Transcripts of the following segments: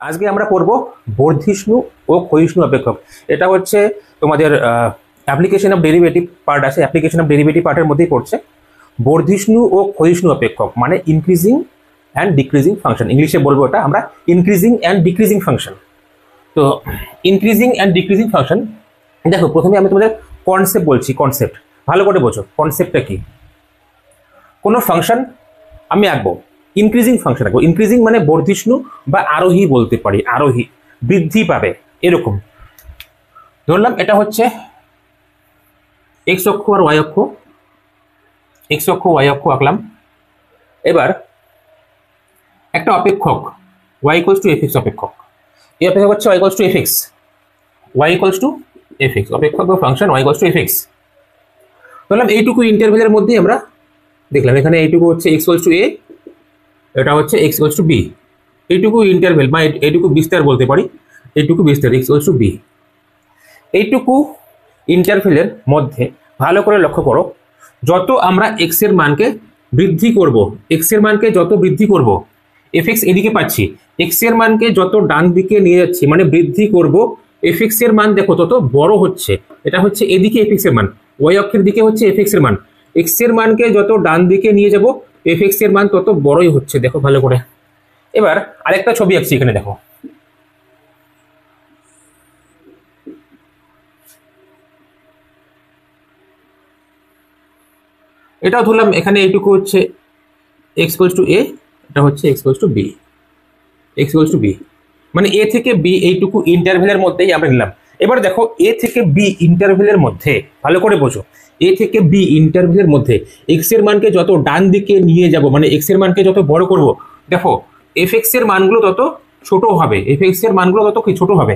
আজকে আমরা পড়ব বর্ধিষ্ণু ও ক্ষয়িষ্ণু অপেক্ষক। এটা হচ্ছে তোমাদের অ্যাপ্লিকেশন অফ ডেরিভেটিভ পার্ট আছে, অ্যাপ্লিকেশন অফ ডেরিভেটিভ পার্টের মধ্যেই পড়ছে। বর্ধিষ্ণু ও ক্ষয়িষ্ণু অপেক্ষক মানে ইনক্রিজিং অ্যান্ড ডিক্রিজিং ফাংশন, ইংলিশে বলবো এটা আমরা ইনক্রিজিং অ্যান্ড ডিক্রিজিং ফাংশন। তো ইনক্রিজিং অ্যান্ড ডিক্রিজিং ফাংশন, দেখো প্রথমে আমি তোমাদের কনসেপ্ট বলছি। কনসেপ্ট ভালো করে বোঝো, কনসেপ্টটা কি। কোনো ফাংশন আমি আঁকবো, ইনক্রিজিং ফাংশন আঁকবো। ইনক্রিজিং মানে বর্ধিষ্ণু বা আরোহী বলতে পারি, আরোহী, বৃদ্ধি পাবে এরকম। ধরলাম এটা হচ্ছে এক্স অক্ষ আর ওয়াই অক্ষ, এক্স অক্ষ ওয়াই অক্ষ আঁকলাম। এবার একটা অপেক্ষক Y equals to F X অপেক্ষক, এই অপেক্ষক হচ্ছে Y equals to F X, Y equals to F X অপেক্ষক বা function Y equals to F X. ধরলাম এইটুকু ইন্টারভেলের মধ্যে আমরা দেখলাম এখানে এইটুকু হচ্ছে এক্স ইকুয়ালস টু এ, এটা হচ্ছে এক্স ইকুয়ালস টু বি। এইটুকু ইন্টারভেল বা এইটুকু বিস্তার বলতে পারি, এইটুকু বিস্তার এক্স ইকুয়ালস টু বি। এইটুকু ইন্টারভেলের মধ্যে ভালো করে লক্ষ্য করো, যত আমরা এক্স এর মানকে বৃদ্ধি করব, এক্স এর মানকে যত বৃদ্ধি করব, এফ এক্স এদিকে পাচ্ছি, এক্স এর মানকে যত ডান দিকে নিয়ে যাচ্ছি মানে বৃদ্ধি করব, এফ এক্স এর মান দেখো তত বড় হচ্ছে। এটা হচ্ছে এদিকে এফ এক্স এর মান, ওয়াই অক্ষের দিকে হচ্ছে এফ এক্স এর মান। এক্স এর মানকে যত ডান দিকে নিয়ে যাব এফ এক্স এর মান তত বড়ই হচ্ছে, দেখো ভালো করে। এবার আরেকটা ছবি আঁকছি এখানে, দেখো এটাও ধরলাম এখানে এইটুকু হচ্ছে এক্স ইকুয়ালস টু এ, এটা হচ্ছে X equals to B, X equals to B মানে এ থেকে বি এইটুকু ইন্টারভেলের মধ্যেই আমরা নিলাম। এবার দেখো এ থেকে বি ইন্টারভেলের মধ্যে ভালো করে বোঝো, এ থেকে বি ইন্টারভেলের মধ্যে এক্স এর মানকে যত ডান দিকে নিয়ে যাব মানে এক্স এর মানকে যত বড় করব, দেখো এফ এক্স এর মানগুলো তত ছোট হবে, এফ এক্স এর মানগুলো তত কি ছোট হবে।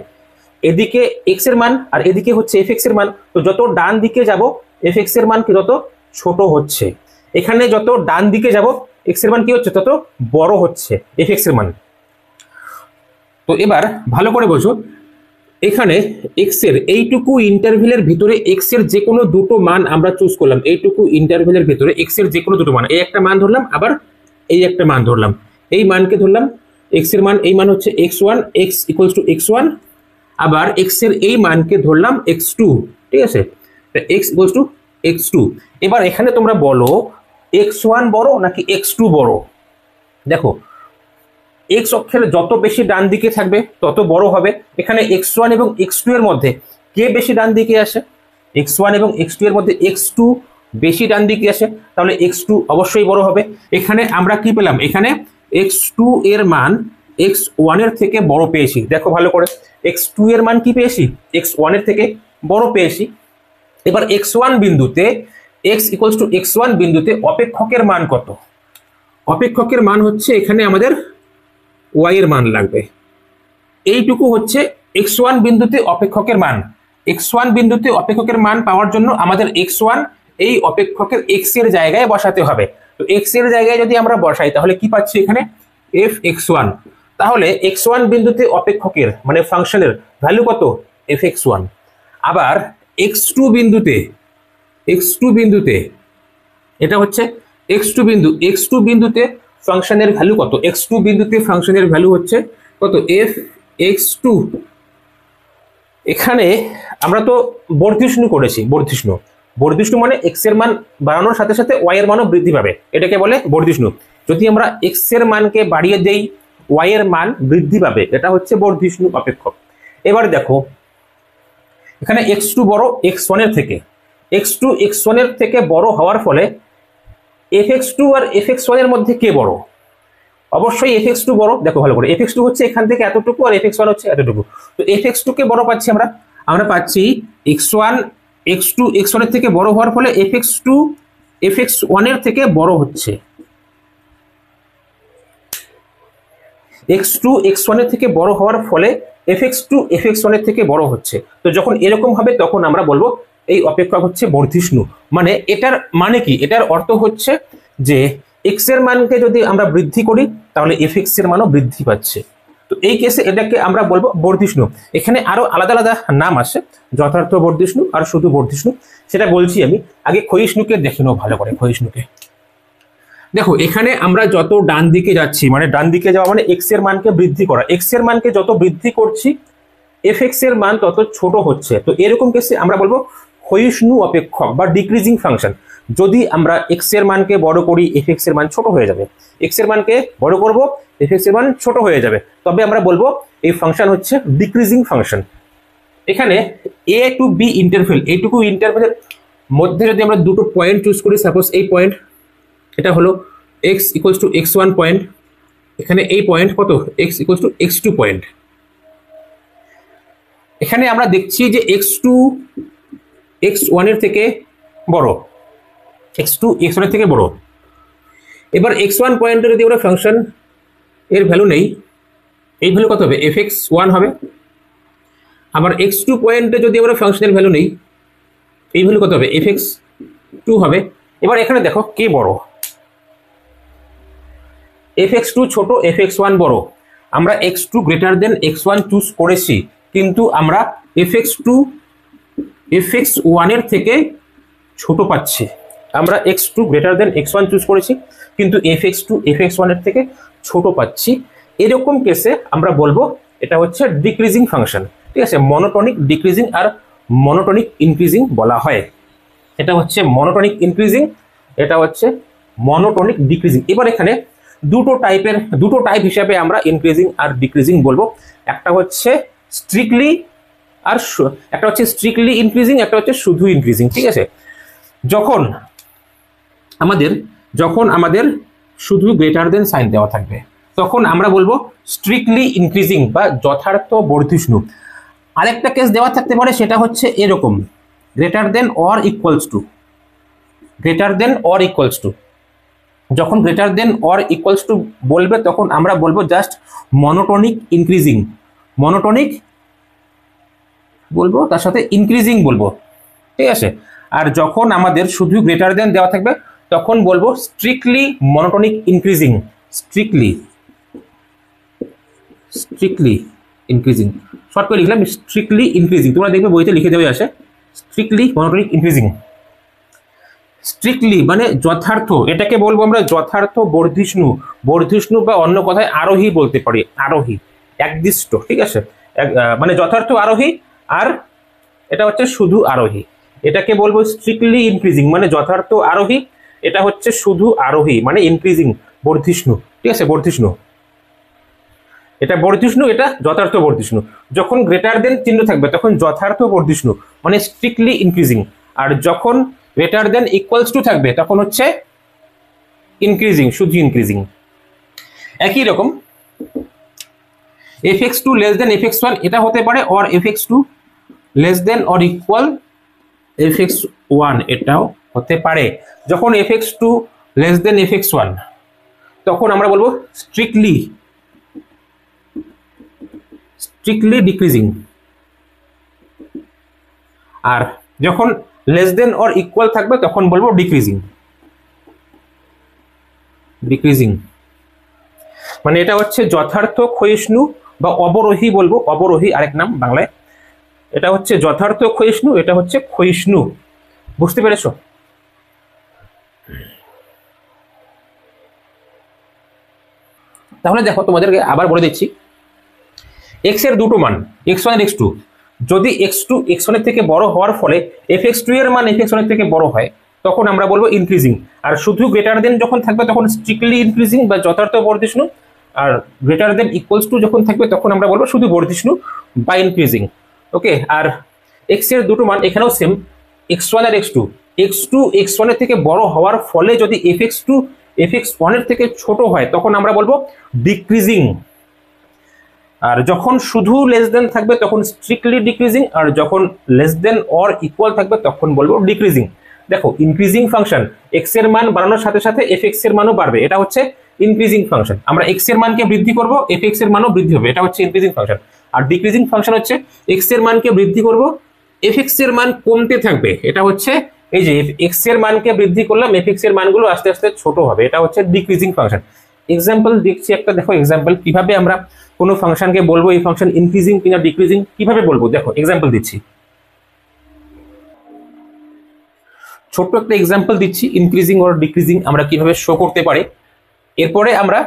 এদিকে এক্স এর মান আর এদিকে হচ্ছে এফ এক্স এর মান, তো যত ডান দিকে যাব এফ এক্স এর মান কি তত ছোট হচ্ছে। এখানে যত ডান দিকে যাব এক্স এর মান কি হচ্ছে তত বড় হচ্ছে এফ এক্স এর মান। তো এবার ভালো করে বোঝো, এখানে এক্স এর এইটুকু ইন্টারভেলের ভিতরে এক্স এর যে কোনো দুটো মান আমরা চুজ করলাম, এইটুকু ইন্টারভেলের ভিতরে এক্স এর যে কোনো দুটো মান, এই একটা মান ধরলাম আবার এই একটা মান ধরলাম, এই মানকে ধরলাম এক্স এর মান, এই মান হচ্ছে X one, X equals to X one, আবার এক্স এর এই মানকে ধরলাম এক্স টু, ঠিক আছে, X equals to X two. এবার এখানে তোমরা বলো এক্স ওয়ান বড় নাকি এক্স টু বড়। দেখো এক্স অক্ষের যত বেশি ডান দিকে থাকবে তত বড় হবে। এখানে এক্স ওয়ান এবং এক্স টু এর মধ্যে কে বেশি ডান দিকে আসে, এক্স ওয়ান এবং এক্স টু এর মধ্যে এক্স টু বেশি ডান দিকে আসে, তাহলে এক্স টু অবশ্যই বড় হবে। এখানে আমরা কি পেলাম, এখানে এক্স টু এর মান এক্স ওয়ানের থেকে বড় পেয়েছি। দেখো ভালো করে, এক্স টু এর মান কি পেয়েছি, এক্স ওয়ানের থেকে বড় পেয়েছি। এবার এক্স ওয়ান বিন্দুতে, x equals to X one বিন্দুতে অপেক্ষকের মান কত, অপেক্ষকের মান হচ্ছে এখানে আমাদের ওয়াই এর মান লাগবে। এইটুকু হচ্ছে এক্স ওয়ান বিন্দুতে অপেক্ষকের মান। এক্স ওয়ান বিন্দুতে অপেক্ষকের মান পাওয়ার জন্য আমাদের এক্স ওয়ান এই অপেক্ষকের এক্স এর জায়গায় বসাতে হবে। তো এক্স এর জায়গায় যদি আমরা বসাই তাহলে কি পাচ্ছি এখানে এফ এক্স ওয়ান। তাহলে এক্স ওয়ান বিন্দুতে অপেক্ষকের মানে ফাংশনের ভ্যালু কত, এফ এক্স ওয়ান। আবার এক্স টু বিন্দুতে, এক্স টু বিন্দুতে এটা হচ্ছে এক্স টু বিন্দু, এক্স টু বিন্দুতে ফাংশনের ভ্যালু কত, এক্স টু বিন্দুতে ফাংশনের ভ্যালু হচ্ছে কত, এফ এক্স টু। এখানে আমরা তো বর্ধিষ্ণু করেছি, বর্ধিষ্ণু, বর্ধিষ্ণু মানে এক্স এর মান বাড়ানোর সাথে সাথে ওয়াই এর মানও বৃদ্ধি পাবে, এটাকে বলে বর্ধিষ্ণু। যদি আমরা এক্স এর মানকে বাড়িয়ে দেই ওয়াই এর মান বৃদ্ধি পাবে, এটা হচ্ছে বর্ধিষ্ণু অপেক্ষক। এবার দেখো এখানে এক্স টু বড় এক্স ওয়ানের থেকে, এক্স টু এক্স ওয়ানের থেকে বড় হওয়ার ফলে এফ এক্স টু আর এফ এক্স ওয়ান এর মধ্যে কে বড়, অবশ্যই এফ এক্স টু বড়। দেখো ভালো করে, এফ এক্স টু হচ্ছে এখান থেকে এতটুকু আর এফ এক্স ওয়ান হচ্ছে এতটুকু, তো এফ এক্স টু কে বড় পাচ্ছি আমরা, আমরা পাচ্ছি X one, X two x ওয়ানের থেকে বড় হওয়ার ফলে F x two F x ওয়ানের থেকে বড় হচ্ছে, এক্স টু এক্স ওয়ানের থেকে বড় হওয়ার ফলে F x two F x ওয়ানের থেকে বড় হচ্ছে। তো যখন এরকম হবে তখন আমরা বলবো এই অপেক্ষক হচ্ছে বর্ধিষ্ণু। মানে এটার মানে কি, এটার অর্থ হচ্ছে যে এক্স এর মানকে যদি আমরা বৃদ্ধি করি তাহলে এফ এক্স এর মানও বৃদ্ধি পাচ্ছে। তো এই কেসে এটাকে আমরা বলবো বর্ধিষ্ণু। এখানে আরো আলাদা আলাদা নাম আছে, যথার্থ বর্ধিষ্ণু আর শুধু বর্ধিষ্ণু, সেটা বলছি আমি। আগে ক্ষয়িষ্ণুকে দেখে নেবো ভালো করে, ক্ষয়িষ্ণুকে দেখো এখানে আমরা যত ডান দিকে যাচ্ছি, মানে ডান দিকে যাওয়া মানে এক্স এর মানকে বৃদ্ধি করা, এক্স এর মানকে যত বৃদ্ধি করছি এফ এক্স এর মান তত ছোট হচ্ছে। তো এরকম কেসে আমরা বলবো ক্ষয়িষ্ণু অপেক্ষক বা ডিক্রিজিং ফাংশন। যদি আমরা এক্স এর মানকে বড় করি এফ এক্স এর মান ছোট হয়ে যাবে, এক্স এর মানকে বড় করব এফ এক্স এর মান ছোট হয়ে যাবে, তবে আমরা বলবো এই ফাংশন হচ্ছে ডিক্রিজিং ফাংশন। এখানে এ টু বি ইন্টারভেল, এইটুকু ইন্টারভেলের মধ্যে যদি আমরা দুটো পয়েন্ট চুজ করি, সাপোজ এই পয়েন্ট, এটা হলো X equals to X one point, এখানে এই পয়েন্ট কত X equals to X two point. এখানে আমরা দেখছি যে এক্স টু এক্স ওয়ানের থেকে বড়, এক্স টু এক্স ওয়ানের থেকে বড়। এবার এক্স ওয়ান পয়েন্টে যদি আমরা ফাংশন এর ভ্যালু নেই, এই ভ্যালু কত হবে এফ এক্স ওয়ান হবে। আবার এক্স টু পয়েন্টে যদি আমরা ফাংশনের ভ্যালু নেই, এই ভ্যালু কত হবে এফ এক্স টু হবে। এবার এখানে দেখো কে বড়, এফ এক্স টু ছোট এফ এক্স ওয়ান বড়। আমরা x two greater than x one choose করেছি, কিন্তু আমরা f x two F x ওয়ানের থেকে ছোট পাচ্ছি। আমরা x two greater than x one choose করেছি, কিন্তু f x two F x ওয়ানের থেকে ছোট পাচ্ছি। এরকম কেসে আমরা বলবো এটা হচ্ছে ডিক্রিজিং ফাংশন। ঠিক আছে, মনোটনিক ডিক্রিজিং আর মনোটনিক ইনক্রিজিং বলা হয়। এটা হচ্ছে মনোটনিক ইনক্রিজিং, এটা হচ্ছে মনোটনিক ডিক্রিজিং। এবার এখানে দুটো টাইপ হিসাবে আমরা ইনক্রিজিং আর ডিক্রিজিং বলবো। একটা হচ্ছে স্ট্রিক্টলি আর একটা হচ্ছে স্ট্রিক্টলি ইনক্রিজিং, একটা হচ্ছে শুধু ইনক্রিজিং। ঠিক আছে, যখন আমাদের শুধু গ্রেটার দেন সাইন দেওয়া থাকবে তখন আমরা বলবো স্ট্রিক্টলি ইনক্রিজিং বা যথার্থ বর্ধিষ্ণু। আরেকটা কেস দেওয়া থাকতে পারে, সেটা হচ্ছে এরকম greater than or equals to, greater than or equals to. যখন greater than or equals to বলবে তখন আমরা বলবো জাস্ট মনোটনিক ইনক্রিজিং, মনোটনিক বলবো তার সাথে ইনক্রিজিং বলবো। ঠিক আছে, আর যখন আমাদের শুধু গ্রেটার দেন দেওয়া থাকবে তখন বলবো strictly monotonic increasing, strictly increasing. Short করে লিখলাম স্ট্রিক্টলি ইনক্রিজিং, তোমরা দেখবে বইতে লিখে দেওয়া আসে স্ট্রিক্টলি মনোটনিক ইনক্রিজিং। স্ট্রিক্টলি মানে যথার্থ, এটাকে বলবো আমরা যথার্থ বর্ধিষ্ণু, বর্ধিষ্ণু বা অন্য কথায় আরোহী বলতে পারি, আরোহী একদিষ্ট। ঠিক আছে, মানে যথার্থ আরোহী, আর এটা হচ্ছে শুধু আরোহী। এটাকে বলবো স্ট্রিক্টলি ইনক্রিজিং মানে যথার্থ আরোহী, এটা হচ্ছে শুধু আরোহী মানে ইনক্রিজিং বর্ধিষ্ণু। ঠিক আছে, বর্ধিষ্ণু, এটা বর্ধিষ্ণু, এটা যথার্থ বর্ধিষ্ণু। যখন গ্রেটার দেন চিহ্ন থাকবে তখন যথার্থ বর্ধিষ্ণু মানে স্ট্রিক্টলি ইনক্রিজিং, আর যখন গ্রেটার দেন ইকুয়ালস টু থাকবে তখন হচ্ছে ইনক্রিজিং, শুধু ইনক্রিজিং। একই রকম f x two less than f x one এটা হতে পারে, or f x two less than or equal f x one এটাও হতে পারে। যখন f x two less than f x one তখন আমরা বলবো স্ট্রিক্টলি ডিক্রিজিং, আর যখন লেস দেন অর ইকুয়াল থাকবে তখন বলবো ডিক্রিজিং। মানে এটা হচ্ছে যথার্থ ক্ষয়িষ্ণু বা অবরোহী বলবো, অবরোহী আরেক নাম বাংলায়। এটা হচ্ছে যথার্থ ক্ষয়িষ্ণু, এটা হচ্ছে ক্ষয়িষ্ণু। বুঝতে পেরেছো? তাহলে দেখো তোমাদেরকে আবার বলে দিচ্ছি, এক্স এর দুটো মান এক্স ওয়ান আর এক্স টু, যদি এক্স টু এক্স ওয়ানের থেকে বড় হওয়ার ফলে এফ এক্স টু এর মান এফ এক্স ওয়ানের থেকে বড় হয় তখন আমরা বলবো ইনক্রিজিং, আর শুধু গ্রেটার দেন যখন থাকবে তখন স্ট্রিক্টলি ইনক্রিজিং বা যথার্থ বর্ধিষ্ণু, আর গ্রেটার দেন ইকুয়ালস টু যখন থাকবে তখন আমরা বলবো শুধু বর্ধিষ্ণু বা ইনক্রিজিং। ওকে, আর এক্স এর দুটো মান এখানেও সেম, এক্স ওয়ান আর এক্স টু এক্স ওয়ানের থেকে বড় হওয়ার ফলে যদি f x two F x ওয়ানের থেকে ছোট হয় তখন আমরা বলবো ডিক্রিজিং, আর যখন শুধু লেস দেন থাকবে তখন স্ট্রিক্টলি ডিক্রিজিং, আর যখন লেস দেন অর ইকুয়াল থাকবে তখন বলবো ডিক্রিজিং। দেখো ইনক্রিজিং ফাংশন এক্স এর মান বাড়ানোর সাথে সাথে এফ এক্স এর মানও বাড়বে, এটা হচ্ছে ইনক্রিজিং ফাংশন। আমরা এক্স এর মানকে বৃদ্ধি করব এফ এক্স এর মানও বৃদ্ধি হবে, এটা হচ্ছে ইনক্রিজিং ফাংশন। আর ডিক্রিজিং ফাংশন হচ্ছে এক্স এর মানকে বৃদ্ধি করব এফ এক্স এর মান কমতে থাকবে, এটা হচ্ছে এই যে এক্স এর মানকে বৃদ্ধি করলাম এফ এক্স এর মানগুলো আস্তে আস্তে ছোট হবে, এটা হচ্ছে ডিক্রিজিং ফাংশন। এক্সাম্পল দেখছি একটা, দেখো এক্সাম্পল কিভাবে আমরা কোনো ফাংশনকে বলবো এই ফাংশন ইনক্রিজিং কিনা ডিক্রিজিং কিভাবে বলবো, দেখো এক্সাম্পল দিচ্ছি। ছোট্ট একটা এক্সাম্পল দিচ্ছি ইনক্রিজিং অর ডিক্রিজিং আমরা কিভাবে শো করতে পারি, এরপরে আমরা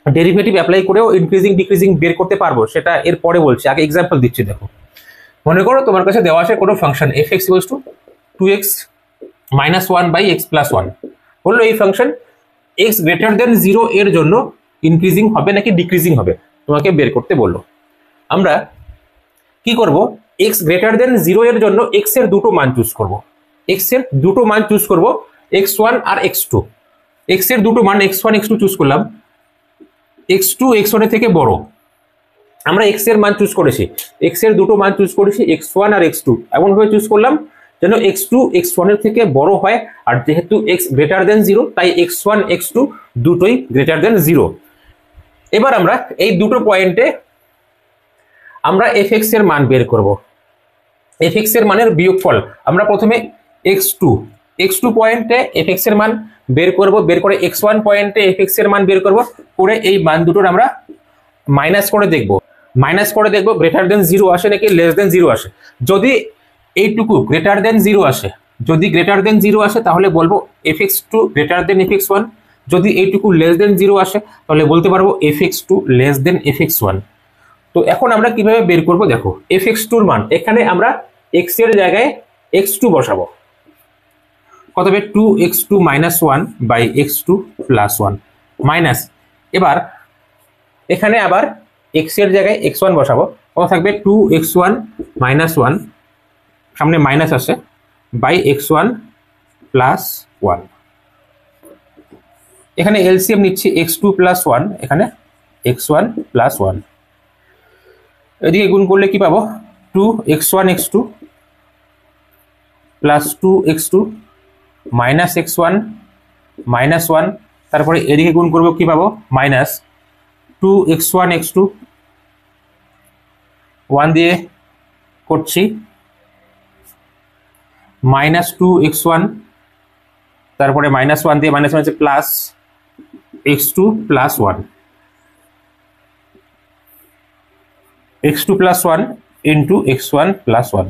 ডেরিভেটিভ অ্যাপ্লাই করেও ইনক্রিজিং ডিক্রিজিং বের করতে পারবো, সেটা এরপরে বলছি। আগে এক্সাম্পল দিচ্ছি। দেখো, মনে করো তোমার কাছে দেওয়া আছে কোনো ফাংশন f(x = 2x - 1 / x + 1) বললো এই ফাংশন x > 0 এর জন্য ইনক্রিজিং হবে নাকি ডিক্রিজিং হবে তোমাকে বের করতে বললো। আমরা কি করব, x > 0 এর জন্য x এর দুটো মান চুজ করব। x এর দুটো মান চুজ করব, x1 আর x2। x এর দুটো মান x1 x2 চুজ করলাম, x2 x1 এর থেকে বড়। আমরা x এর মান চুজ করেছি, x এর দুটো মান চুজ করেছি, x1 আর x2 এমন ভাবে চুজ করলাম যেন x2 x1 এর থেকে বড় হয়, আর যেহেতু x > 0 তাই x1 x2 দুটোই > 0। এবার আমরা এই দুটো পয়েন্টে আমরা fx এর মান বের করব। fx এর মানের বিয়োগফল আমরা প্রথমে x2 পয়েন্টে fx এর মান বের করব, বের করে x1 পয়েন্টে fx এর মান বের করব, করে এই মান দুটোর আমরা মাইনাস করে দেখব > 0 আসে নাকি <0 আসে। যদি এইটুকু > 0 আসে, যদি > 0 আসে তাহলে বলবো fx2 > fx1, যদি এইটুকু <0 আসে তাহলে বলতে পারবো fx2 < fx1। তো এখন আমরা কিভাবে বের করব, দেখো fx2 এর মান এখানে আমরা x এর জায়গায় x2 বসাবো, কত হবে 2x2 - 1 / x2 + 1 মাইনাস, এবার এখানে আবার x এর জায়গায় x1 বসাবো, কত থাকবে 2x1 - 1 সামনে মাইনাস আসে / x1 + 1। এখানে এলসিএম নিচ্ছি x2 + 1, এখানে x1 + 1, এদিকে গুণ করলে কি পাবো 2x1 x2 + 2x2 - x1 - 1, তারপরে এদিকে গুণ করব কি পাবো মাইনাস 2x1 x2 1 দিয়ে করছি -2x1, তারপরে -1 দিয়ে -1 হচ্ছে plus x2 + 1, x2 + 1 into x1 + 1।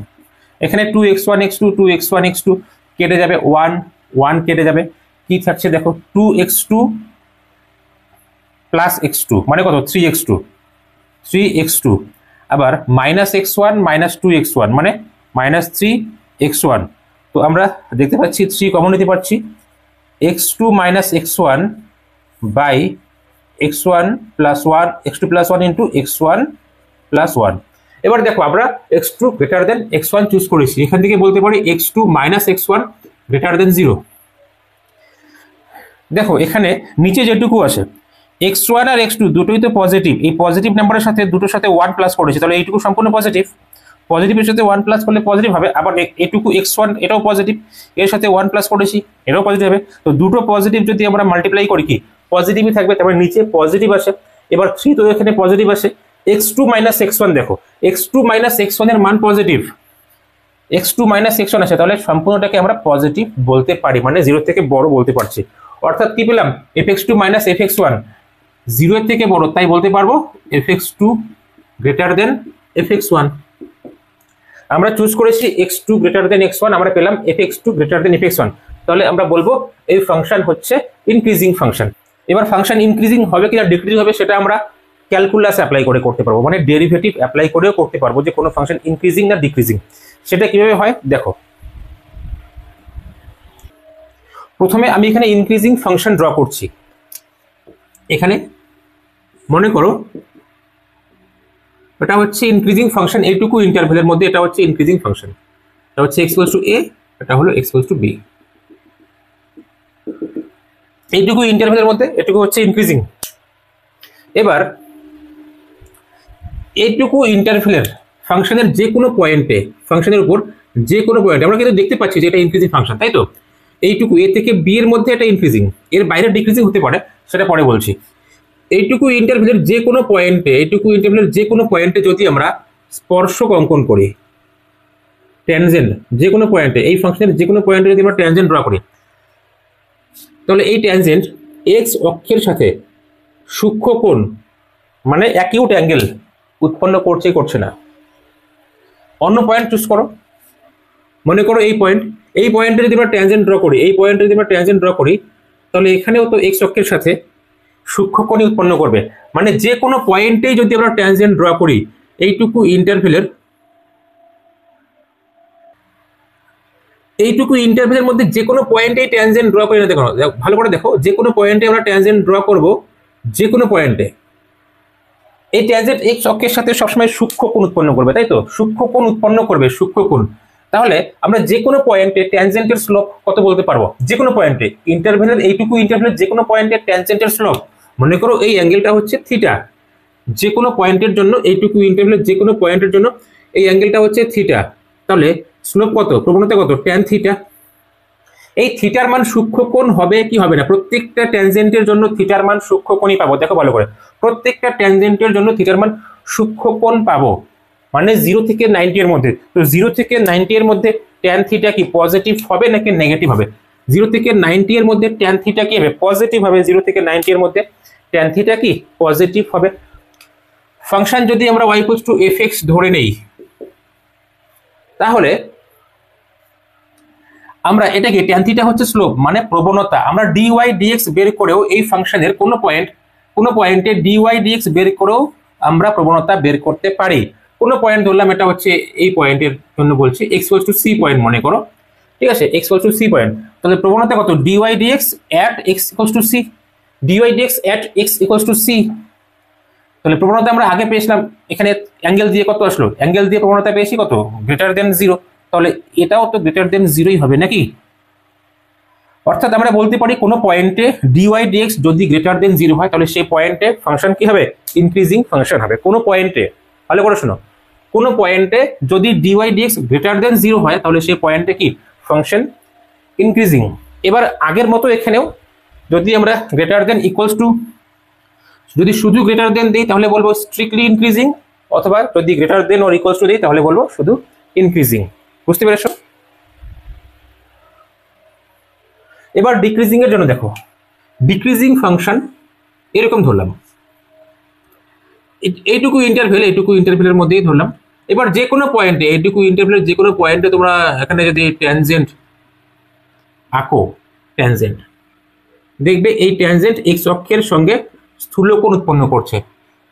এখানে 2x1 x2 2x1 x2 কেটে যাবে, 1 কেটে যাবে, কি থাকছে দেখো 2x2 + x2 মানে কত 3x2, আবার -x1 - 2x1 মানে -3x1। তো আমরা দেখতে পাচ্ছি 3 কমন নিতে পারছি, x2 - x1 / x1 + 1, x2 + 1 into x1 + 1। এবার দেখো আমরা x2 > x1 চুজ করেছি, এখান থেকে বলতে পারি x2 - x1 > 0। দেখো এখানে নিচে যেটুকু আছে x1 আর x2 দুটোই তো পজিটিভ, এই পজিটিভ নাম্বারের সাথে দুটোর সাথে 1 প্লাস করেছি, তাহলে এইটুকু সম্পূর্ণ পজিটিভ, পজিটিভের সাথে 1 প্লাস করলে পজিটিভ হবে। আবার এটুকু x1 এটাও পজিটিভ, এর সাথে 1 প্লাস করেছি এটাও পজিটিভ হবে। তো দুটো পজিটিভ যদি আমরা মাল্টিপ্লাই করি কি পজিটিভই থাকবে, তারপরে নিচে পজিটিভ আসে। এবার 3 তো এখানে পজিটিভ আসে, x2 - x1 দেখো x2 - x1 এর মান পজিটিভ, x2 - x1 আসে, তাহলে সম্পূর্ণটাকে আমরা পজিটিভ বলতে পারি, মানে 0 থেকে বড় বলতে পারছি। অর্থাৎ কি পেলাম fx2 - fx1 0 এর থেকে বড়, তাই বলতে পারবো fx2 > fx1। আমরা চুজ করেছি x2 > x1, আমরা পেলাম fx2 > fx1, তাহলে আমরা বলবো এই ফাংশন হচ্ছে ইনক্রিজিং ফাংশন। এবার ফাংশন ইনক্রিজিং হবে কিনা ডিক্রিজিং হবে সেটা আমরা ক্যালকুলাস অ্যাপ্লাই করে করতে পারবো, মানে ডেরিভেটিভ অ্যাপ্লাই করেও করতে পারবো যে কোনো ফাংশন ইনক্রিজিং না ডিক্রিজিং। সেটা কিভাবে হয় দেখো, প্রথমে আমি এখানে ইনক্রিজিং ফাংশন ড্র করছি। এখানে মনে করো এটা হচ্ছে ইনক্রিজিং ফাংশন, এইটুকু ইন্টারভ্যালের মধ্যে এটা হচ্ছে ইনক্রিজিং ফাংশন, এটা হচ্ছে x = a, এটা হলো x = b, এইটুকু ইন্টারভ্যালের মধ্যে এটুকু হচ্ছে ইনক্রিজিং। এবার এইটুকু ইন্টারভ্যালের ফাংশনের যে কোনো পয়েন্টে, ফাংশনের উপর যে কোনো পয়েন্টে আমরা কিন্তু দেখতে পাচ্ছি যে এটা ইনক্রিজিং ফাংশন, তাই তো এইটুকু a থেকে b এর মধ্যে এটা ইনক্রিজিং, এর বাইরে ডিক্রিজিং হতে পারে, সেটা পরে বলছি। এইটুকু ইন্টারভ্যালের যে কোনো পয়েন্টে যদি আমরা স্পর্শক অঙ্কন করি, ট্যানজেন্ট যে কোনো পয়েন্টে, এই ফাংশনের যে কোনো পয়েন্টে যদি আমরা ট্যানজেন্ট ড্র করি, তাহলে এই ট্যানজেন্ট x অক্ষের সাথে সূক্ষ্ম কোণ মানে অ্যাকিউট অ্যাঙ্গেল উৎপন্ন করছে না। অন্য পয়েন্ট চুজ করো, মনে করো এই পয়েন্ট, এই পয়েন্টে যদি আমরা ট্যানজেন্ট ড্র করি, এই পয়েন্টে যদি আমরা ট্যানজেন্ট ড্র করি, তাহলে এখানেও তো এক্স অক্ষের সাথে সূক্ষ্মকোণই উৎপন্ন করবে। মানে যে কোনো পয়েন্টেই যদি আমরা ট্যানজেন্ট ড্র করি, এইটুকু ইন্টারভেলের মধ্যে যে কোনো পয়েন্টেই ট্যানজেন্ট ড্র করি না দেখো, ভালো করে দেখো, যে কোনো পয়েন্টে আমরা ট্যানজেন্ট ড্র করব, যে কোনো পয়েন্টে এই ট্যানজেন্ট এক্স অক্ষের সাথে সবসময় সূক্ষ্মকোণ উৎপন্ন করবে, তাই তো? সূক্ষ্মকোণ উৎপন্ন করবে, সূক্ষ্মকোণ। তাহলে আমরা যে কোনো পয়েন্টে ট্যানজেন্টের স্লোপ কত বলতে পারবো? যে কোনো পয়েন্টে ইন্টারভেলের এইটুকু ইন্টারভেলের যে কোনো পয়েন্টে ট্যানজেন্টের স্লোপ, মনে করো এই অ্যাঙ্গেলটা হচ্ছে থিটা, যে কোনো পয়েন্টের জন্য এইটুকু ইন্টারভেলের যে কোনো পয়েন্টের জন্য এই অ্যাঙ্গেলটা হচ্ছে থিটা, তাহলে স্লোপ কত, প্রবণতা কত, ট্যান থিটা। এই থিটার মান সূক্ষ্মকোণ হবে কি হবে না? প্রত্যেকটা ট্যানজেন্টের জন্য থিটার মান সূক্ষ্মকোণই পাবো, দেখো ভালো করে, প্রত্যেকটা ট্যানজেন্টের জন্য থিটার মান সূক্ষ্মকোণ পাবো, মানে 0 থেকে 90 এর মধ্যে। তো 0 থেকে 90 এর মধ্যে ট্যান থিটা কি পজিটিভ হবে নাকি নেগেটিভ হবে? 0 থেকে 90 এর মধ্যে ট্যান থিটা কি হবে? পজিটিভ হবে। 0 থেকে 90 এর মধ্যে ট্যান থিটা কি পজিটিভ হবে। ফাংশন যদি আমরা y f(x) ধরে নেই, তাহলে আমরা এটাকে ট্যান থিটা হচ্ছে স্লোপ মানে প্রবণতা, আমরা dy dx বের করেও এই ফাংশনের কোনো পয়েন্টে dy dx বের করেও আমরা প্রবণতা বের করতে পারি। কোনো পয়েন্ট ধরলাম, এটা হচ্ছে এই পয়েন্টের জন্য বলছি, x = c পয়েন্ট মনে করো, ঠিক আছে, x = c পয়েন্ট, তাহলে প্রবণতা কত, dy dx at x = c, dy dx at x = c। তাহলে প্রবণতা আমরা আগে পেয়েছিলাম, এখানে অ্যাঙ্গেল দিয়ে কত আসলো, অ্যাঙ্গেল দিয়ে প্রবণতা পেয়েছি কত, >0, তাহলে এটাও তো >0 হবে নাকি? অর্থাৎ আমরা বলতে পারি কোনো পয়েন্টে dy dx যদি >0 হয়, তাহলে সেই পয়েন্টে ফাংশন কি হবে, ইনক্রিজিং ফাংশন হবে। কোনো পয়েন্টে, ভালো করে শোনো, কোনো পয়েন্টে যদি dy dx >0 হয়, তাহলে সেই পয়েন্টে কি ফাংশন ইনক্রিজিং। এবার আগের মতো এখানেও যদি আমরা যদি শুধু গ্রেটার দেন দিই তাহলে বলবো স্ট্রিক্টলি ইনক্রিজিং, অথবা যদি greater than or equals two দিই তাহলে বলবো শুধু ইনক্রিজিং। বুঝতে পেরেছো? এবার ডিক্রিজিং এর জন্য দেখো, ডিক্রিজিং ফাংশন এরকম ধরলাম, এইটুকু ইন্টারভেলের মধ্যেই ধরলাম। এবার যে কোনো পয়েন্টে, এইটুকু ইন্টারভেলের যে কোনো পয়েন্টে তোমরা এখানে যদি ট্যানজেন্ট আঁকো, ট্যানজেন্ট দেখবে এই ট্যানজেন্ট এক্স অক্ষের সঙ্গে স্থূলকোণ উৎপন্ন করছে।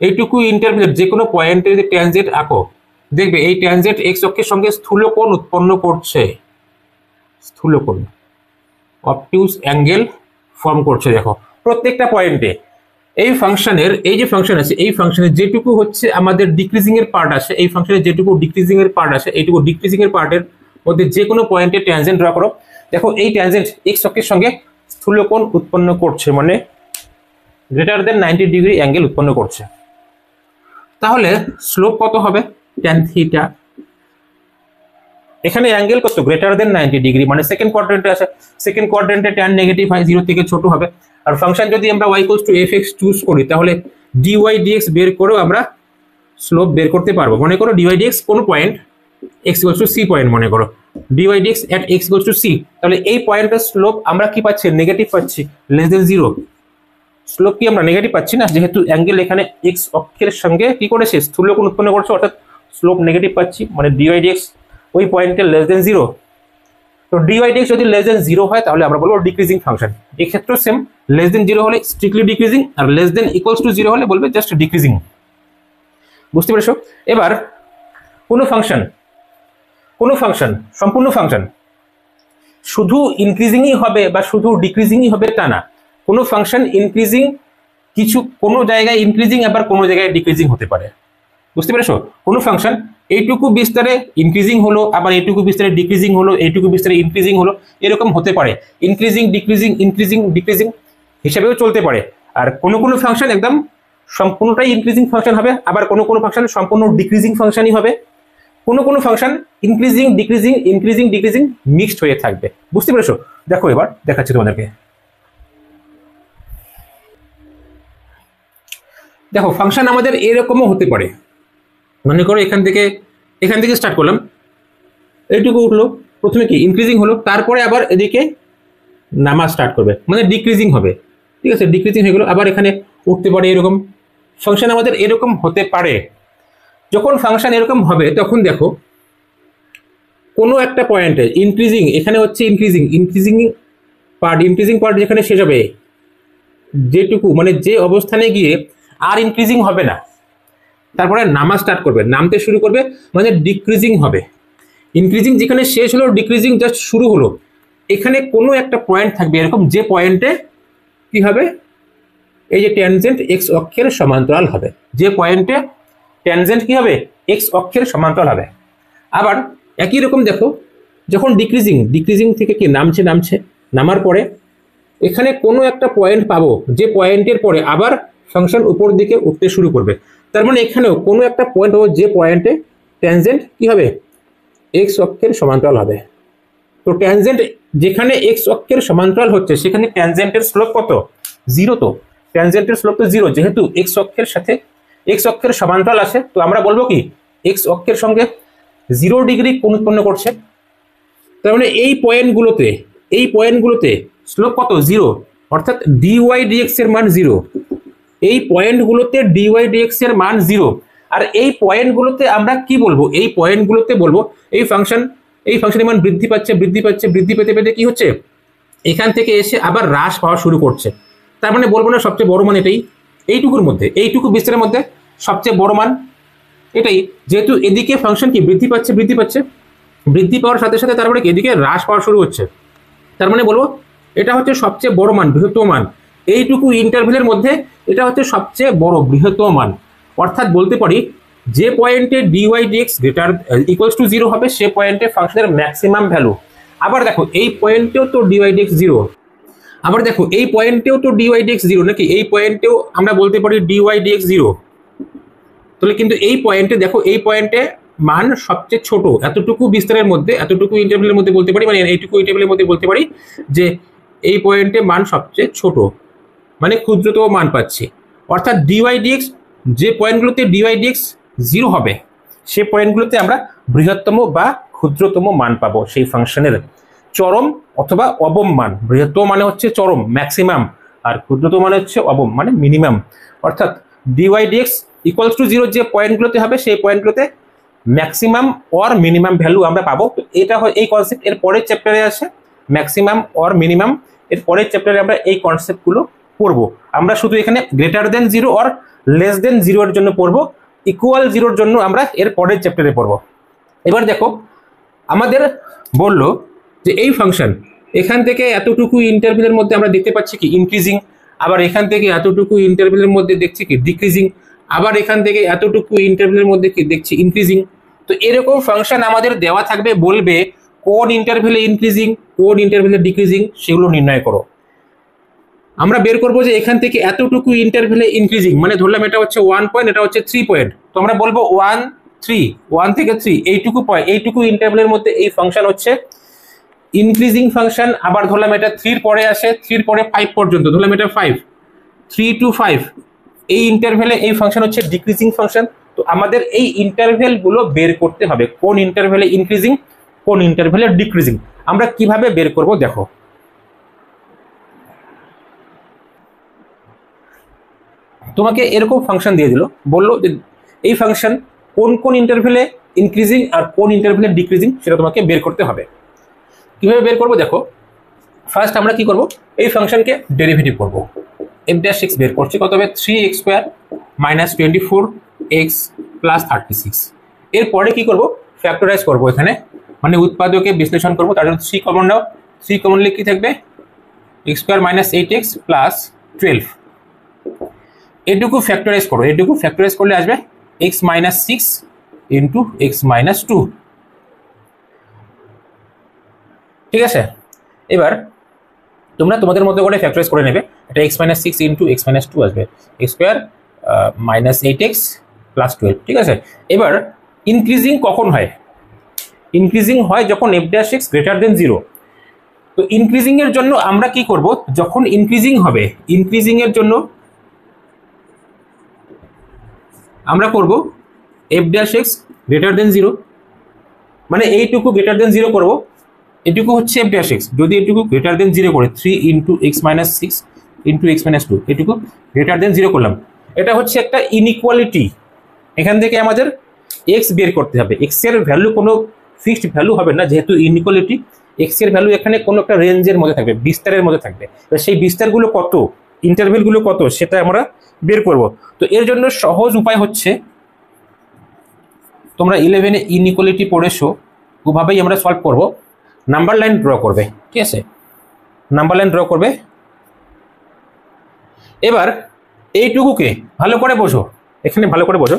এইটুকু ইন্টারভেলের যে কোনো পয়েন্টে যদি ট্যানজেন্ট আঁকো, দেখবে এই ট্যানজেন্ট এক্স অক্ষের সঙ্গে স্থূলকোণ উৎপন্ন করছে, স্থূলকোণ, অবটিউস অ্যাঙ্গেল ফর্ম করছে। দেখো প্রত্যেকটা পয়েন্টে এই ফাংশনের, এই যে ফাংশন আছে, এই ফাংশনের যেটুকু হচ্ছে আমাদের ডিক্রিজিং এর পার্ট আছে, এই ফাংশনের যেটুকু ডিক্রিজিং এর পার্ট আছে, এইটুকু ডিক্রিজিং এর পার্টের মধ্যে যে কোনো পয়েন্টে ট্যানজেন্ট ড্র করো, দেখো এই ট্যানজেন্ট এক্স অক্ষের সঙ্গে স্থূলকোণ উৎপন্ন করছে, মানে >90 অ্যাঙ্গেল উৎপন্ন করছে। তাহলে স্লোপ কত হবে, ট্যান থিটা। এখানে অ্যাঙ্গেল কত, >90, মানে সেকেন্ড কোয়াড্রেন্টে আছে, সেকেন্ড কোয়াড্রেন্টে ট্যান নেগেটিভ হয়, 0 থেকে ছোট হবে। আর ফাংশন যদি আমরা y = f(x) চুজ করি, তাহলে dy dx বের করেও আমরা স্লোপ বের করতে পারবো। মনে করো dy dx কোন পয়েন্ট x = c পয়েন্ট, মনে করো dy dx at x = c, তাহলে এই পয়েন্টের স্লোপ আমরা কি পাচ্ছি, নেগেটিভ পাচ্ছি, <0। স্লোপ কি আমরা নেগেটিভ পাচ্ছি না, যেহেতু অ্যাঙ্গেল এখানে x অক্ষের সঙ্গে কি করেছে, স্থূলকোণ উৎপন্ন করছে, অর্থাৎ স্লোপ নেগেটিভ পাচ্ছি, মানে dy dx ওই পয়েন্টে <0। তো dy dx যদি <0 হয় তাহলে আমরা বলবো ডিক্রিজিং ফাংশন। এই ক্ষেত্রে সেম, <0 হলে স্ট্রিক্টলি ডিক্রিজিং, আর <= 0 হলে বলবে জাস্ট ডিক্রিজিং। বুঝতে পেরেছো? এবার কোনো ফাংশন সম্পূর্ণ ফাংশন শুধু ইনক্রিজিংই হবে বা শুধু ডিক্রিজিংই হবে তা না, কোনো ফাংশন ইনক্রিজিং, কিছু কোনো জায়গায় ইনক্রিজিং আবার কোনো জায়গায় ডিক্রিজিং হতে পারে। বুঝতে পেরেছো? কোনো ফাংশন এইটুকু বিস্তারে ইনক্রিজিং হলো, আবার এইটুকু বিস্তারে ডিক্রিজিং হলো, এইটুকু বিস্তারে ইনক্রিজিং হলো, এরকম হতে পারে। ইনক্রিজিং ডিক্রিজিং, ইনক্রিজিং ডিক্রিজিং হিসাবেও চলতে পারে। আর কোনো ফাংশন একদম সম্পূর্ণটাই ইনক্রিজিং ফাংশন হবে, আবার কোনো ফাংশন সম্পূর্ণ ডিক্রিজিং ফাংশনই হবে। কোনো function increasing decreasing, increasing decreasing mixed হয়ে থাকবে। বুঝতে পেরেছো? দেখো এবার দেখাচ্ছি তোমাদেরকে। দেখো ফাংশন আমাদের এরকমও হতে পারে, মনে করো এখান থেকে স্টার্ট করলাম, এইটুকু উঠলো, প্রথমে কি ইনক্রিজিং হলো, তারপরে আবার এদিকে নামা স্টার্ট করবে, মানে ডিক্রিজিং হবে, ঠিক আছে, ডিক্রিজিং হয়ে গেলো, আবার এখানে উঠতে পারে। এরকম ফাংশন আমাদের এরকম হতে পারে। যখন ফাংশন এরকম হবে তখন দেখো কোনো একটা পয়েন্টে ইনক্রিজিং, এখানে হচ্ছে ইনক্রিজিং পার্ট যেখানে শেষ হবে, যেটুকু মানে যে অবস্থানে গিয়ে আর ইনক্রিজিং হবে না, তারপরে নামা স্টার্ট করবে, নামতে শুরু করবে, মানে ডিক্রিজিং হবে। ইনক্রিজিং যেখানে শেষ হলো, ডিক্রিজিং জাস্ট শুরু হলো, এখানে কোনো একটা পয়েন্ট থাকবে এরকম, যে পয়েন্টে কি হবে, এই যে ট্যানজেন্ট এক্স অক্ষের সমান্তরাল হবে, যে পয়েন্টে ট্যানজেন্ট কি হবে, এক্স অক্ষের সমান্তরাল হবে। আবার একই রকম দেখো, যখন ডিক্রিজিং থেকে কি নামছে, নামার পরে এখানে কোনো একটা পয়েন্ট পাবো, যে পয়েন্টের পরে আবার ফাংশন উপর দিকে উঠতে শুরু করবে। তার মানে এখানেও কোনো একটা পয়েন্ট পাবো, যে পয়েন্টে ট্যানজেন্ট কি হবে, এক্স অক্ষের সমান্তরাল হবে। তো ট্যানজেন্ট যেখানে এক্স অক্ষের সমান্তরাল হচ্ছে, সেখানে ট্যানজেন্টের স্লোপ কত, 0। তো ট্যানজেন্টের স্লোপ তো 0, যেহেতু এক্স অক্ষের সাথে এক্স অক্ষের সমান্তরাল আছে, তো আমরা বলবো কি এক্স অক্ষের সঙ্গে 0 ডিগ্রি কোণ উৎপন্ন করছে। তার মানে এই পয়েন্টগুলোতে স্লোপ কত, 0, অর্থাৎ ডিওয়াই ডিএক্স এর মান 0। এই পয়েন্টগুলোতে ডিওয়াই ডিএক্স এর মান 0। আর এই পয়েন্টগুলোতে আমরা কি বলবো, এই পয়েন্টগুলোতে বলবো এই ফাংশনের মান বৃদ্ধি পেতে পেতে কি হচ্ছে, এখান থেকে এসে আবার হ্রাস পাওয়া শুরু করছে। তার মানে বলবো না সবচেয়ে বড় মান এটাই, এইটুকু বিস্তারের মধ্যে সবচেয়ে বড় মান এটাই, যেহেতু এদিকে ফাংশন কি বৃদ্ধি পাওয়ার সাথে সাথে তারপরে এদিকে হ্রাস পাওয়া শুরু হচ্ছে। তার মানে বলবো এটা হচ্ছে সবচেয়ে বড় মান, বৃহত্তম মান। এইটুকু ইন্টারভেলের মধ্যে এটা হচ্ছে সবচেয়ে বড় বৃহত্তম মান। অর্থাৎ বলতে পারি যে পয়েন্টে dy dx greater equals to 0 হবে, সে পয়েন্টে ফাংশনের ম্যাক্সিমাম ভ্যালু। আবার দেখো এই পয়েন্টেও তো ডিওয়াই ডিএক্স 0, আবার দেখো এই পয়েন্টেও তো ডিওয়াই ডিএক্স 0 নাকি, এই পয়েন্টেও আমরা বলতে পারি ডিওয়াই ডিএক্স 0। তাহলে কিন্তু এই পয়েন্টে দেখো, এই পয়েন্টে মান সবচেয়ে ছোট, এতটুকু বিস্তারের মধ্যে, এতটুকু ইন্টারভেলের মধ্যে বলতে পারি, মানে এইটুকু ইন্টারভেলের মধ্যে বলতে পারি যে এই পয়েন্টে মান সবচেয়ে ছোট, মানে ক্ষুদ্রতম মান পাচ্ছি। অর্থাৎ ডিওয়াই ডিএক্স, যে পয়েন্টগুলোতে ডিওয়াই ডিএক্স 0 হবে, সে পয়েন্টগুলোতে আমরা বৃহত্তম বা ক্ষুদ্রতম মান পাবো সেই ফাংশনের, চরম অথবা অবম মান। বৃহত্তম মানে হচ্ছে চরম ম্যাক্সিমাম, আর ক্ষুদ্রতম মানে হচ্ছে অবম মানে মিনিমাম। অর্থাৎ ডিওয়াই ডিএক্স ইকুয়ালস টু 0 যে পয়েন্টগুলোতে হবে, সেই পয়েন্টগুলোতে ম্যাক্সিমাম অর মিনিমাম ভ্যালু আমরা পাবো। তো এটা হয় এই কনসেপ্ট, এর পরের চ্যাপ্টারে আসে ম্যাক্সিমাম অর মিনিমাম, এর পরের চ্যাপ্টারে আমরা এই কনসেপ্টগুলো পড়বো। আমরা শুধু এখানে greater than 0 or less than 0 এর জন্য পড়বো, ইকুয়াল 0 এর জন্য আমরা এর পরের চ্যাপ্টারে পড়বো। এবার দেখো আমাদের বললো যে এই ফাংশন এখান থেকে এতটুকু ইন্টারভেলের মধ্যে আমরা দেখতে পাচ্ছি কি ইনক্রিজিং, আবার এখান থেকে এতটুকু ইন্টারভেলের মধ্যে দেখছি কি ডিক্রিজিং, আবার এখান থেকে এতটুকু ইন্টারভেলের মধ্যে কি দেখছি ইনক্রিজিং। তো এরকম ফাংশন আমাদের দেওয়া থাকবে, বলবে কোন ইন্টারভেলে ইনক্রিজিং, কোন ইন্টারভেলে ডিক্রিজিং, সেগুলো নির্ণয় করো। আমরা বের করবো যে এখান থেকে এতটুকু ইন্টারভেলে ইনক্রিজিং, মানে ধরলাম এটা হচ্ছে 1 পয়েন্ট, এটা হচ্ছে 3 পয়েন্ট, তো আমরা বলবো 1 থেকে 3 এইটুকু ইন্টারভেলের মধ্যে এই ফাংশন হচ্ছে ইনক্রিজিং ফাংশন। আবার ধরলাম এটা 3 পরে আসে, 3 পরে 5 পর্যন্ত, ধরলাম এটা 5, 3 to 5 এই ইন্টারভেলে এই ফাংশন হচ্ছে ডিক্রিজিং ফাংশন। তো আমাদের এই ইন্টারভেল গুলো বের করতে হবে, কোন ইন্টারভেলে ইনক্রিজিং, কোন ইন্টারভেলে ডিক্রিজিং। আমরা কিভাবে বের করব দেখো, তোমাকে এরকম ফাংশন দিয়ে দিল, বললো যে এই ফাংশন কোন কোন ইন্টারভেলে ইনক্রিজিং আর কোন ইন্টারভেলে ডিক্রিজিং, সেটা তোমাকে বের করতে হবে। কিভাবে বের করবো দেখো, ফার্স্ট আমরা কি করব, এই ফাংশনকে ডেরিভেটিভ করব। f'(x) বের করছে কত হবে, 3x² - 24x + 36। এরপরে কি করব, ফ্যাক্টরাইজ করব এখানে, মানে উৎপাদকে বিশ্লেষণ করব। তার জন্য 3 কমন নাও, 3 কমন নিলে কি থাকবে, x² - 8x + 12। এটুকু ফ্যাক্টরাইজ করো, এটুকু ফ্যাক্টরাইজ করলে আসবে x - 6 × x - 2। ঠিক আছে, এবার তোমরা তোমাদের মতো করে ফ্যাক্টরাইজ করে নেবে। এটা x - 6 × x - 2 আসবে, x² - 8x + 12। ঠিক আছে, এবার ইনক্রিজিং কখন হয়, ইনক্রিজিং হয় যখন f'(x) > 0। তো ইনক্রিজিং এর জন্য আমরা কি করব, যখন ইনক্রিজিং হবে, ইনক্রিজিং এর জন্য আমরা করব f'(x) > 0, মানে এইটুকু গ্রেটার দেন 0 করব। এটুকু হচ্ছে f'(x), যদি এটুকু গ্রেটার দেন 0 করে 3 × x - 6 × x - 2, এটুকু গ্রেটার দেন 0 করলাম। এটা হচ্ছে একটা ইনইকুয়ালিটি, এখান থেকে আমাদের x বের করতে হবে। x এর ভ্যালু কোনো ফিক্সড ভ্যালু হবে না, যেহেতু ইনইকুয়ালিটি এক্স এর ভ্যালু এখানে কোনো একটা রেঞ্জের মধ্যে থাকবে, বিস্তারের মধ্যে থাকবে। সেই বিস্তারগুলো কত, ইন্টারভেলগুলো কত, সেটা আমরা বের করব। তো এর জন্য সহজ উপায় হচ্ছে, তোমরা 11-এ ইনইকুয়ালিটি পড়েছো, ওভাবেই আমরা সলভ করব। নাম্বার লাইন ড্র করবে, ঠিক আছে, নাম্বার লাইন ড্র করবে। এবার এইটুকুকে ভালো করে বোঝো, এখানে ভালো করে বোঝো,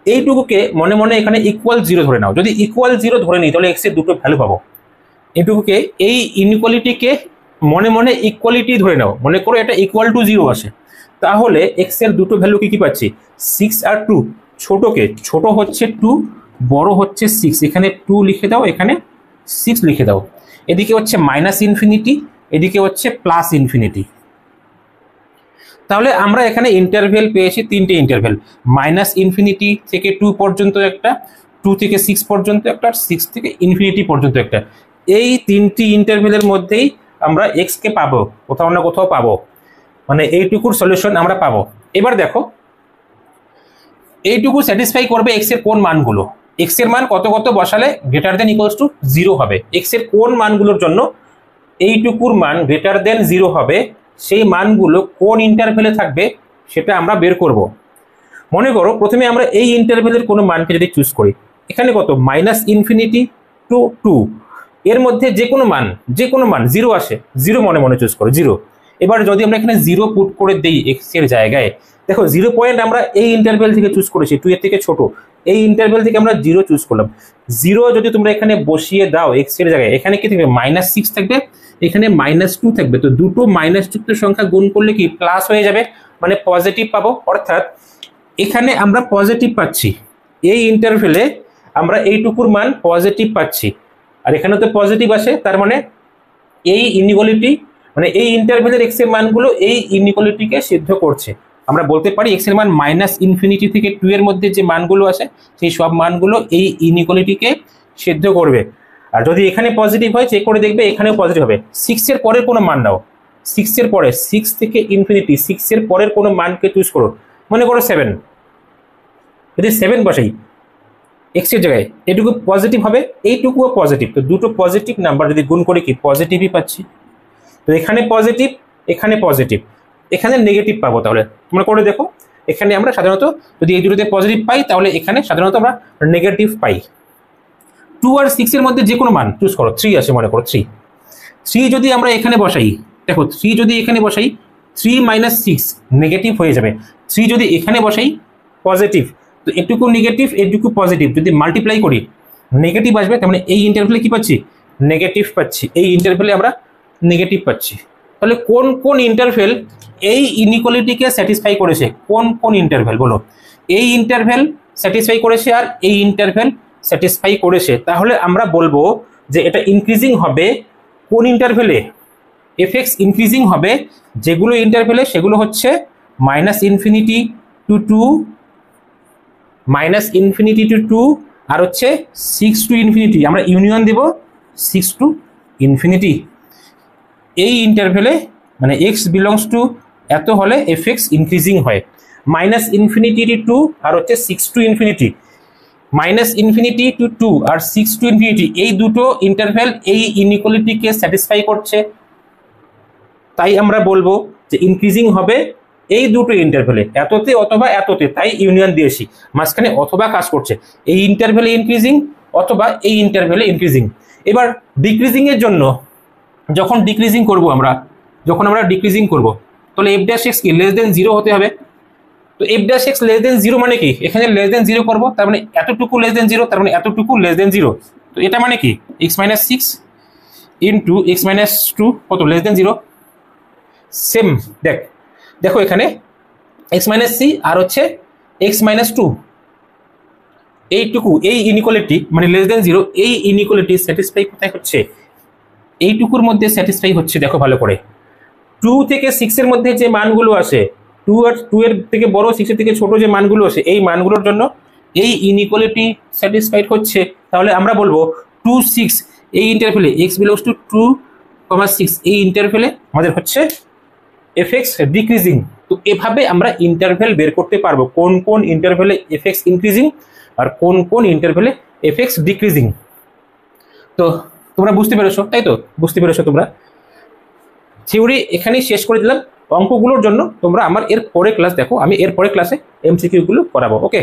এইটুকুকে মনে মনে এখানে ইকুয়াল 0 ধরে নাও। যদি ইকুয়াল 0 ধরে নিই তাহলে এক্স এর দুটো ভ্যালু পাবো। এইটুকুকে, এই ইনইকুয়ালিটিকে মনে মনে ইকুয়ালিটি ধরে নাও, মনে করো এটা ইকুয়াল টু 0 আসে, তাহলে এক্স এর দুটো ভ্যালু কি কি পাচ্ছি, 6 আর 2। ছোটকে, ছোট হচ্ছে 2, বড় হচ্ছে 6, এখানে 2 লিখে দাও, এখানে 6 লিখে দাও। এদিকে হচ্ছে মাইনাস ইনফিনিটি, এদিকে হচ্ছে প্লাস ইনফিনিটি। তাহলে আমরা এখানে ইন্টারভেল পেয়েছি, তিনটে ইন্টারভেল, মাইনাস ইনফিনিটি থেকে 2 পর্যন্ত একটা, 2 থেকে 6 পর্যন্ত একটা, আর 6 থেকে ইনফিনিটি পর্যন্ত একটা। এই তিনটি ইন্টারভেলের মধ্যেই আমরা এক্স কে পাবো, কোথাও না কোথাও পাবো, মানে এইটুকুর সলিউশন আমরা পাবো। এবার দেখো এইটুকু স্যাটিসফাই করবে এক্স এর কোন মানগুলো, এক্স এর মান কত কত বসালে গ্রেটার দেন ইকুয়ালস টু 0 হবে, এক্স এর কোন মানগুলোর জন্য এইটুকুর মান গ্রেটার দেন 0 হবে, সেই মানগুলো কোন ইন্টারভেলে থাকবে সেটা আমরা বের করব। মনে করো প্রথমে আমরা এই ইন্টারভেলের কোনো মানকে যদি চুজ করি, এখানে কত, মাইনাস ইনফিনিটি টু 2, এর মধ্যে যে কোনো মান 0 আসে, 0 মনে মনে চুজ করো, 0। এবার যদি আমরা এখানে 0 পুট করে দিই এক্স এর জায়গায়, দেখো 0 পয়েন্ট আমরা এই ইন্টারভেল থেকে চুজ করেছি, 2 এর থেকে ছোট, এই ইন্টারভেল থেকে আমরা 0 চুজ করলাম। 0 যদি তোমরা এখানে বসিয়ে দাও এক্স এর জায়গায়, এখানে কি থাকবে, -6 থাকবে, এখানে -2 থাকবে। তো দুটো মাইনাস যুক্ত সংখ্যা গুণ করলে কি প্লাস হয়ে যাবে, মানে পজিটিভ পাবো। অর্থাৎ এখানে আমরা পজিটিভ পাচ্ছি, এই ইন্টারভেলে আমরা এইটুকুর মান পজিটিভ পাচ্ছি, আর এখানে তো পজিটিভ আসে, তার মানে এই ইনইকুয়ালিটি, মানে এই ইন্টারভেলের এক্স এর মানগুলো এই ইনইকুয়ালিটিকে সিদ্ধ করছে। আমরা বলতে পারি এক্স এর মান মাইনাস ইনফিনিটি থেকে 2 এর মধ্যে যে মানগুলো আসে সেই সব মানগুলো এই ইনইকুয়ালিটিকে সিদ্ধ করবে। আর যদি এখানে পজিটিভ হয়, চেক করে দেখবে এখানেও পজিটিভ হবে। 6 এর পরের কোনো মান নাও, 6 এর পরে, 6 থেকে ইনফিনিটি, 6 এর পরের কোনো মানকে চুজ করো, মনে করো 7, যদি 7 বসাই এক্স এর জায়গায়, এটুকু পজিটিভ হবে, এইটুকুও পজিটিভ। তো দুটো পজিটিভ নাম্বার যদি গুণ করে কি পজিটিভই পাচ্ছি। তো এখানে পজিটিভ, এখানে পজিটিভ, এখানে নেগেটিভ পাবো। তাহলে তোমরা করে দেখো, এখানে আমরা সাধারণত যদি এই দুটোতে পজিটিভ পাই, তাহলে এখানে সাধারণত আমরা নেগেটিভ পাই। 2 আর 6 এর মধ্যে যে কোনো মান চুজ করো, 3 আসে, মনে করো 3 যদি আমরা এখানে বসাই, দেখো 3 যদি এখানে বসাই, 3 - 6 নেগেটিভ হয়ে যাবে। 3 যদি এখানে বসাই পজিটিভ, তো এটুকু নেগেটিভ, এটুকু পজিটিভ, যদি মাল্টিপ্লাই করি নেগেটিভ আসবে। তার মানে এই ইন্টারভেলে কি পাচ্ছি, নেগেটিভ পাচ্ছি, এই ইন্টারভেলে আমরা নেগেটিভ পাচ্ছি। তাহলে কোন কোন ইন্টারভেল এই ইনইকুয়ালিটিকে স্যাটিসফাই করেছে, কোন কোন ইন্টারভেল বলো, এই ইন্টারভেল স্যাটিসফাই করেছে আর এই ইন্টারভেল স্যাটিসফাই করেছে। তাহলে আমরা বলবো যে এটা ইনক্রিজিং হবে কোন ইন্টারভেলে, এফএক্স ইনক্রিজিং হবে যেগুলো ইন্টারভেলে, সেগুলো হচ্ছে মাইনাস ইনফিনিটি টু 2, আর হচ্ছে 6 টু ইনফিনিটি, আমরা ইউনিয়ন দেব 6 টু ইনফিনিটি। এই ইন্টারভেলে মানে এক্স বিলংস টু এত হলে এফএক্স ইনক্রিজিং হয়। মাইনাস ইনফিনিটি টু 2 আর হচ্ছে 6 to infinity, minus infinity to 2 আর 6 টু ইনফিনিটি, এই দুটো ইন্টারভেল এই ইনইকুয়ালিটিকে স্যাটিসফাই করছে। তাই আমরা বলবো যে ইনক্রিজিং হবে এই দুটো ইন্টারভেলে, এততে অথবা এততে, তাই ইউনিয়ন দিয়েছি, মাঝখানে অথবা কাজ করছে, এই ইন্টারভেলে ইনক্রিজিং অথবা এই ইন্টারভেলে ইনক্রিজিং। এবার ডিক্রিজিং এর জন্য যখন ডিক্রিজিং করব আমরা, ডিক্রিজিং করব, তাহলে এফ ড্যাশ এক্স কি লেস দেন 0 হতে হবে। তো F dash x less than 0 মানে কি, এখানে লেস দেন 0 করবো, তার মানে এতটুকু লেস দেন 0, তার মানে এতটুকু লেস দেন 0। তো এটা মানে কি x - 6 ইন্টু x - 2 কত, লেস দেন 0। সেম দেখো এখানে x - c আর হচ্ছে x - 2, এইটুকু, এই ইনইকুয়ালিটি মানে লেস দেন 0, এই ইনইকুয়ালিটি স্যাটিসফাই কোথায় হচ্ছে, এইটুকুর মধ্যে স্যাটিসফাই হচ্ছে। দেখো ভালো করে, 2 থেকে 6 এর মধ্যে যে মানগুলো আসে, 2 আর 2 এর থেকে বড়, 6 এর থেকে ছোট যে মানগুলো আসে, এই মানগুলোর জন্য এই ইনইকুয়ালিটি স্যাটিসফাইড হচ্ছে। তাহলে আমরা বলবো 2, 6 এই ইন্টারভেলে x বিলংস টু 2, 6 এই ইন্টারভেলে আমাদের হচ্ছে এফএক্স ডিক্রিজিং। তো এভাবে আমরা ইন্টারভেল বের করতে পারবো, কোন কোন ইন্টারভেলে এফএক্স ইনক্রিজিং আর কোন কোন ইন্টারভেলে এফএক্স ডিক্রিজিং। তো তোমরা বুঝতে পেরেছো, তাই তো? বুঝতে পেরেছো তোমরা? থিওরি এখানেই শেষ করে দিলাম। অঙ্কগুলোর জন্য তোমরা আমার এর পরে ক্লাস দেখো, আমি এর পরে ক্লাসে এমসিকিউ গুলো করাবো। ওকে।